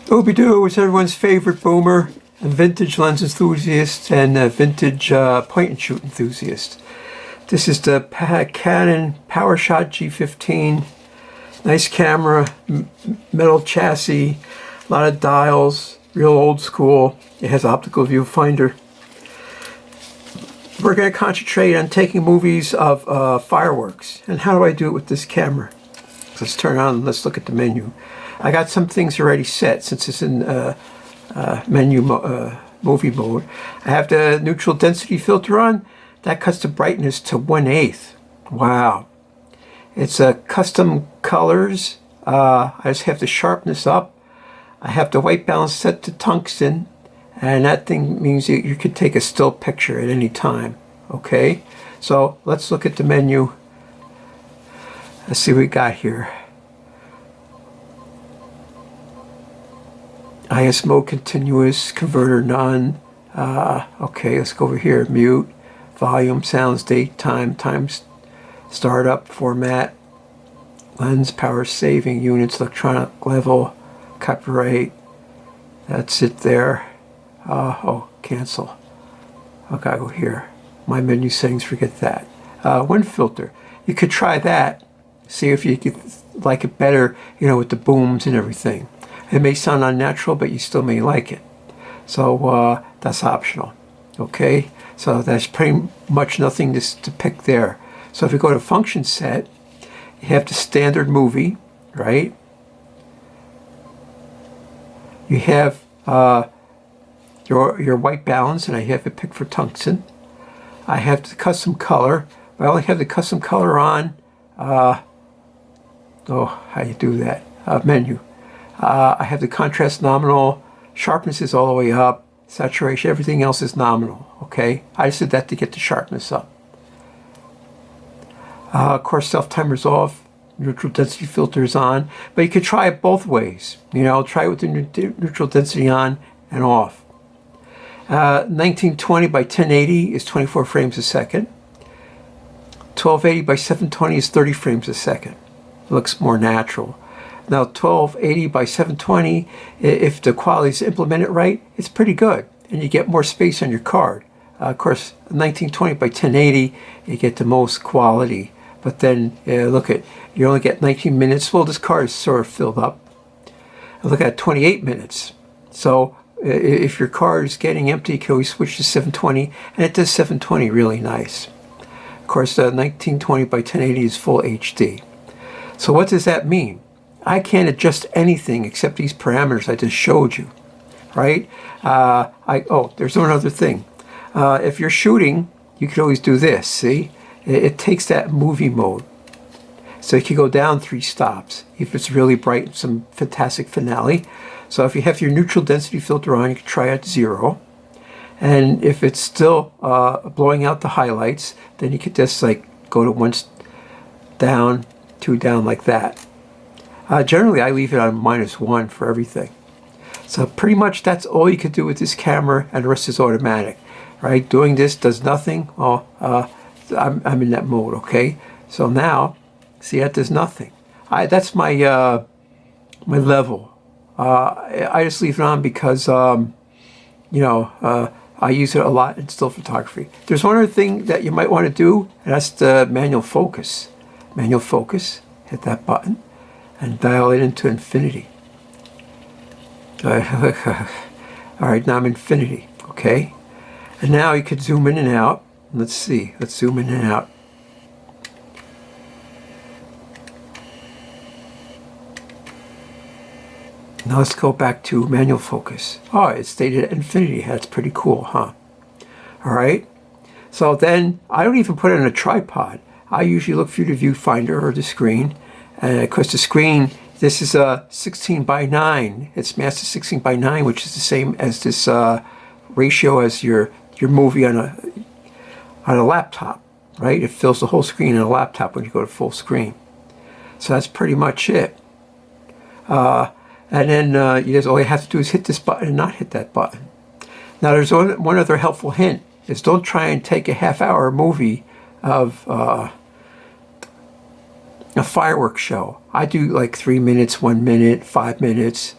Ooby-doo is everyone's favorite boomer, a vintage lens enthusiast, and a vintage point-and-shoot enthusiast. This is the Canon PowerShot G15. Nice camera, metal chassis, a lot of dials, real old school. It has optical viewfinder. We're going to concentrate on taking movies of fireworks. And how do I do it with this camera? Let's turn on and let's look at the menu. I got some things already set since it's in movie mode. I have the neutral density filter on. That cuts the brightness to 1/8. Wow. It's custom colors. I just have the sharpness up. I have the white balance set to tungsten. And that thing means you could take a still picture at any time. Okay? So let's look at the menu. Let's see what we got here. IS mode continuous, converter none. Okay, let's go over here. Mute, volume, sounds, date, time, startup, format, lens, power saving, units, electronic level, copyright. That's it there. Oh, cancel. Okay, go here. My menu settings, forget that. Wind filter. You could try that. See if you could like it better, you know, with the booms and everything. It may sound unnatural, but you still may like it. So that's optional. Okay, so that's pretty much nothing to pick there. So if you go to function set, you have the standard movie, right? You have your white balance, and I have it picked for tungsten. I have the custom color. I only have the custom color on. Oh, how you do that? Menu. I have the contrast nominal, sharpness is all the way up, saturation, everything else is nominal, okay? I just did that to get the sharpness up. Of course, self-timer's off, neutral density filter is on, but you could try it both ways. You know, try it with the neutral density on and off. 1920 by 1080 is 24 frames a second. 1280 by 720 is 30 frames a second. It looks more natural. Now 1280 by 720, if the quality is implemented right, it's pretty good. And you get more space on your card. Of course, 1920 by 1080, you get the most quality. But then, look at, you only get 19 minutes. Well, this card is sort of filled up. And look at 28 minutes. So if your card is getting empty, you can always switch to 720. And it does 720 really nice. Of course, 1920 by 1080 is full HD. So what does that mean? I can't adjust anything except these parameters I just showed you, right? Oh, there's one other thing. If you're shooting, you can always do this, see? It takes that movie mode. So you can go down 3 stops if it's really bright, some fantastic finale. So if you have your neutral density filter on, you can try at 0. And if it's still blowing out the highlights, then you could just like go to 1 down, 2 down like that. Generally, I leave it on -1 for everything. So pretty much that's all you could do with this camera, and the rest is automatic, right? Doing this does nothing. Oh, I'm in that mode, okay? So now, see, that does nothing. That's my my level. I just leave it on because, you know, I use it a lot in still photography. There's one other thing that you might want to do, and that's the manual focus. Manual focus, hit that button. And dial it into infinity. All right, now I'm infinity, okay? And now you could zoom in and out. Let's see, let's zoom in and out. Now let's go back to manual focus. Oh, it stayed at infinity. That's pretty cool, huh? All right, so then I don't even put it on a tripod. I usually look through the viewfinder or the screen. And of course the screen, this is a 16 by 9. It's master 16 by 9, which is the same as this ratio as your movie on a laptop, right? It fills the whole screen in a laptop when you go to full screen. So that's pretty much it. And then you just all you have to do is hit this button and not hit that button. Now there's one other helpful hint is don't try and take a half-hour movie of a fireworks show. I do like 3 minutes, 1 minute, 5 minutes.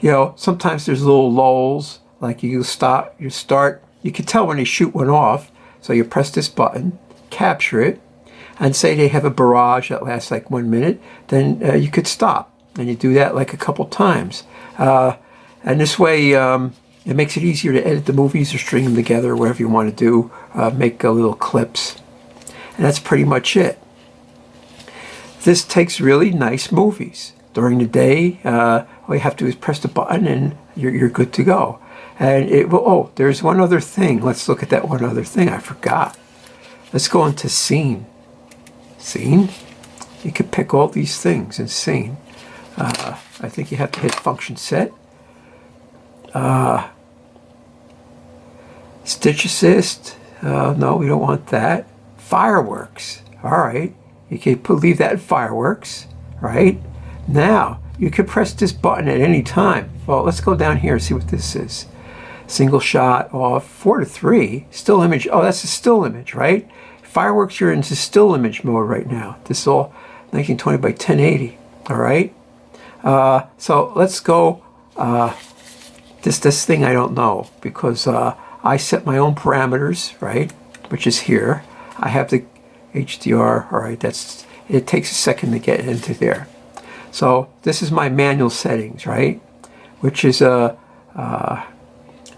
You know, sometimes there's little lulls, like you start, you can tell when they shoot one off. So you press this button, capture it, and say they have a barrage that lasts like 1 minute, then you could stop. And you do that like a couple times. And this way, it makes it easier to edit the movies or string them together, or whatever you want to do, make little clips. And that's pretty much it. This takes really nice movies. During the day, all you have to do is press the button and you're good to go. And oh, there's one other thing. Let's look at that one other thing. I forgot. Let's go into scene. Scene? You can pick all these things in scene. I think you have to hit function set. Stitch assist. No, we don't want that. Fireworks. All right. You can leave that in fireworks, right? Now, you can press this button at any time. Well, let's go down here and see what this is. Single shot off, 4 to 3, still image. Oh, that's a still image, right? Fireworks, you're into still image mode right now. This is all 1920 by 1080, all right? So let's go, this thing I don't know, because I set my own parameters, right? Which is here. I have the HDR, all right, it takes a second to get into there. So this is my manual settings, right? Which is, I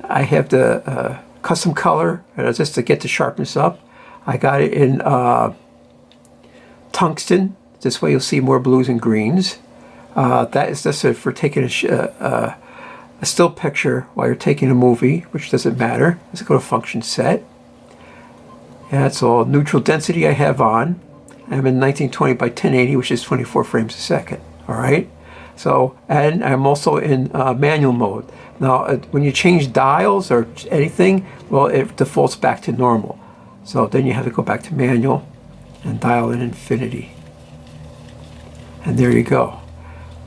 have the custom color, just to get the sharpness up. I got it in tungsten. This way you'll see more blues and greens. That is just for taking a still picture while you're taking a movie, which doesn't matter. Let's go to function set. And that's all. Neutral density I have on. I'm in 1920 by 1080, which is 24 frames a second. All right. So, and I'm also in manual mode. Now, when you change dials or anything, well, it defaults back to normal. So then you have to go back to manual and dial in infinity. And there you go.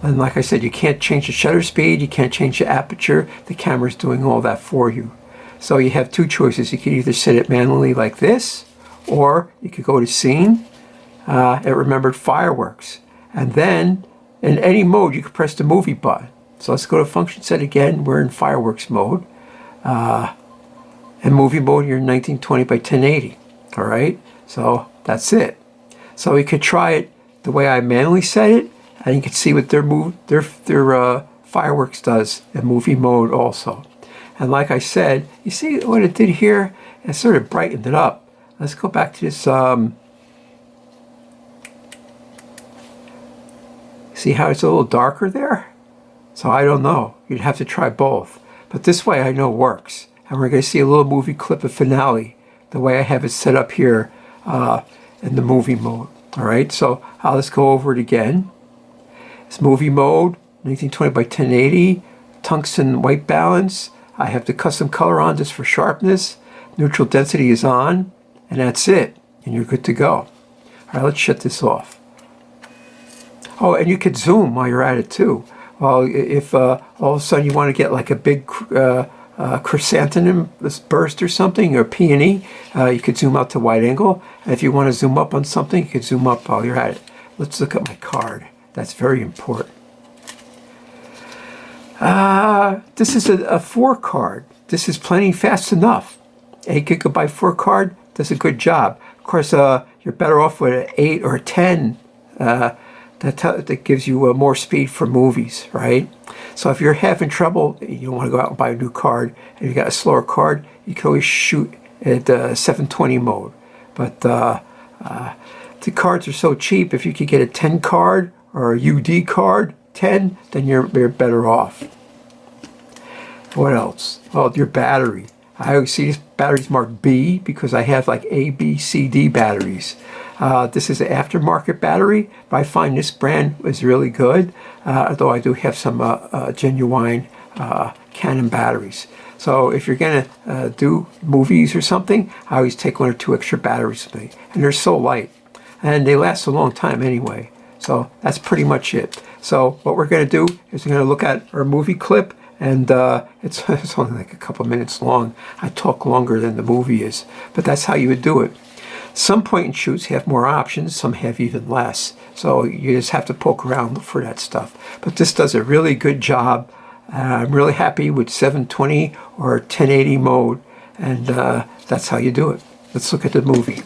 And like I said, you can't change the shutter speed, you can't change the aperture. The camera's doing all that for you. So you have two choices. You can either set it manually like this, or you could go to scene. It remembered fireworks. And then in any mode, you can press the movie button. So let's go to function set again. We're in fireworks mode. And movie mode, you're in 1920 by 1080. All right. So that's it. So you could try it the way I manually set it, and you can see what their fireworks does in movie mode also. And like I said, you see what it did here? It sort of brightened it up. Let's go back to this. See how it's a little darker there? So I don't know. You'd have to try both. But this way I know works. And we're going to see a little movie clip of finale, the way I have it set up here in the movie mode. All right, so let's go over it again. It's movie mode, 1920 by 1080, tungsten white balance. I have the custom color on just for sharpness. Neutral density is on, and that's it. And you're good to go. All right, let's shut this off. Oh, and you could zoom while you're at it too. Well, if all of a sudden you want to get like a big chrysanthemum burst or something, or peony, you could zoom out to wide angle. And if you want to zoom up on something, you could zoom up while you're at it. Let's look at my card. That's very important. This is a 4 card. This is plenty fast enough. 8 gigabyte 4 card does a good job. Of course, you're better off with an 8 or a 10. That gives you more speed for movies, right? So if you're having trouble, you don't want to go out and buy a new card, and you got a slower card, you can always shoot at 720 mode. But the cards are so cheap. If you could get a 10 card or a UD card, 10, then you're better off. What else? Well, your battery. I always see this battery's marked B because I have like A, B, C, D batteries. This is an aftermarket battery, but I find this brand is really good, although I do have some genuine Canon batteries. So if you're going to do movies or something, I always take 1 or 2 extra batteries with me. And they're so light. And they last a long time anyway. So that's pretty much it. So what we're going to do is we're going to look at our movie clip. And it's only like a couple minutes long. I talk longer than the movie is. But that's how you would do it. Some point and shoots have more options. Some have even less. So you just have to poke around for that stuff. But this does a really good job. I'm really happy with 720 or 1080 mode, and that's how you do it. Let's look at the movie.